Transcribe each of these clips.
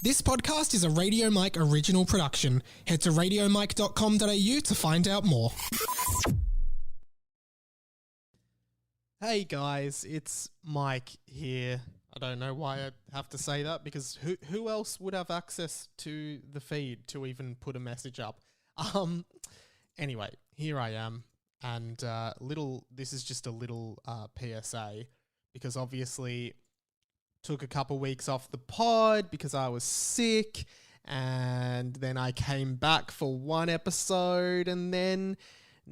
This podcast is a Radio Mike original production. Head to radiomike.com.au to find out more. Hey guys, it's Mike here. I don't know why I have to say that because who else would have access to the feed to even put a message up? Anyway, here I am, and this is just a little PSA because obviously took a couple weeks off the pod because I was sick, and then I came back for one episode, and then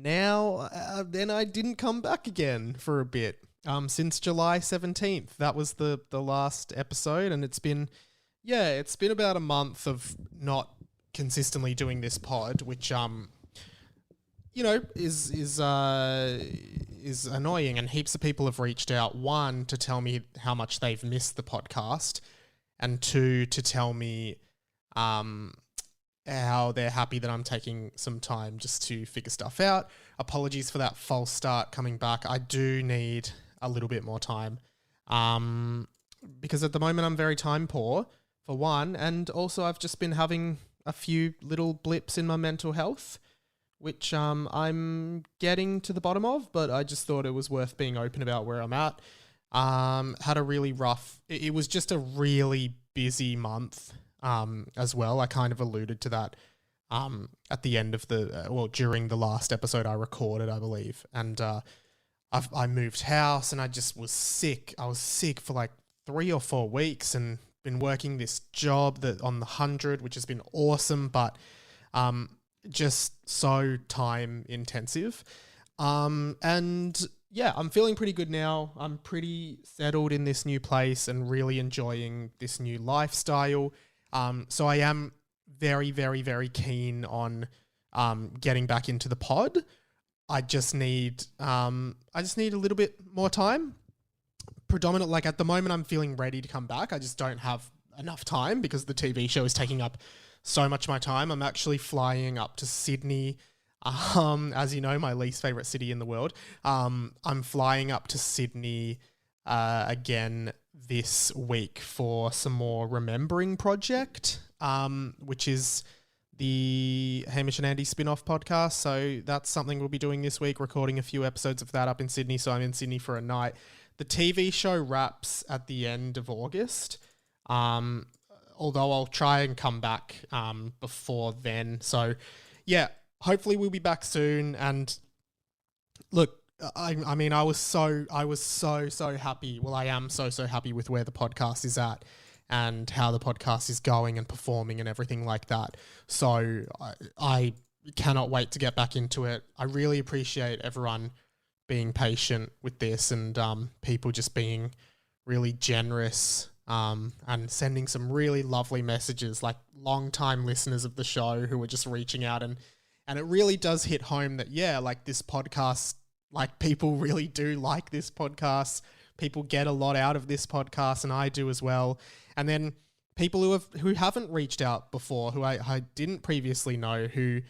I didn't come back again for a bit. Since July 17th, that was the last episode, and it's been about a month of not consistently doing this pod, which is annoying, and heaps of people have reached out, one, to tell me how much they've missed the podcast, and two, to tell me how they're happy that I'm taking some time just to figure stuff out. Apologies for that false start coming back. I do need a little bit more time because at the moment I'm very time poor, for one, and also I've just been having a few little blips in my mental health, which I'm getting to the bottom of, but I just thought it was worth being open about where I'm at. Had a really rough... It was just a really busy month as well. I kind of alluded to that at the end of during the last episode I recorded, I believe. And I moved house and I just was sick. I was sick for like 3 or 4 weeks and been working this job that on the 100, which has been awesome, but... just so time intensive. And yeah, I'm feeling pretty good now. I'm pretty settled in this new place and really enjoying this new lifestyle. So I am very, very, very keen on getting back into the pod. I just need a little bit more time. Predominant, like at the moment I'm feeling ready to come back. I just don't have enough time because the TV show is taking up so much of my time. I'm actually flying up to Sydney, as you know, my least favourite city in the world. I'm flying up to Sydney again this week for some more Remembering Project, which is the Hamish and Andy spin-off podcast. So that's something we'll be doing this week, recording a few episodes of that up in Sydney. So I'm in Sydney for a night. The TV show wraps at the end of August. Although I'll try and come back before then. So, yeah, hopefully we'll be back soon. And look, I mean, I was so happy. Well, I am so happy with where the podcast is at and how the podcast is going and performing and everything like that. So I cannot wait to get back into it. I really appreciate everyone being patient with this and people just being really generous and sending some really lovely messages, like long-time listeners of the show who were just reaching out. And it really does hit home that, yeah, like this podcast, like people really do like this podcast. People get a lot out of this podcast, and I do as well. And then people who haven't reached out before, who I didn't previously know, who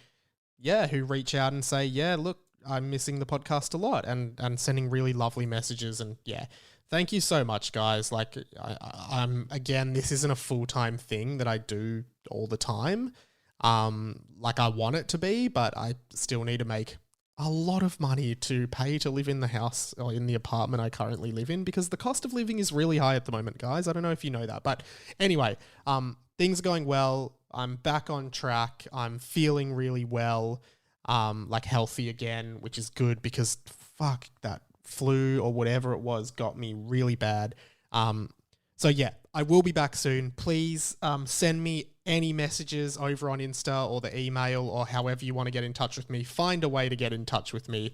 reach out and say, yeah, look, I'm missing the podcast a lot, and sending really lovely messages. And yeah, thank you so much, guys. Like, I'm again, this isn't a full-time thing that I do all the time. Like I want it to be, but I still need to make a lot of money to pay to live in the house or in the apartment I currently live in, because the cost of living is really high at the moment, guys. I don't know if you know that, but anyway, things are going well. I'm back on track. I'm feeling really well, like healthy again, which is good because fuck, that flu or whatever it was got me really bad. So yeah, I will be back soon. Please send me any messages over on Insta or the email or however you want to get in touch with me. Find a way to get in touch with me,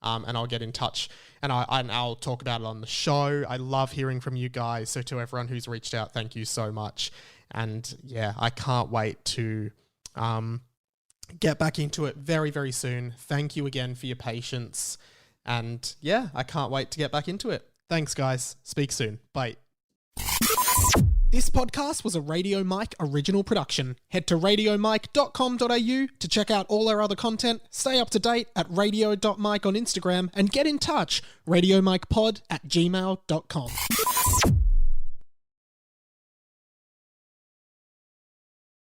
and I'll get in touch and I'll talk about it on the show. I love hearing from you guys. So to everyone who's reached out, thank you so much. And yeah, I can't wait to get back into it very, very soon. Thank you again for your patience. And yeah, I can't wait to get back into it. Thanks, guys. Speak soon. Bye. This podcast was a Radio Mike original production. Head to radiomike.com.au to check out all our other content, stay up to date at radio.mike on Instagram, and get in touch, radiomikepod@gmail.com.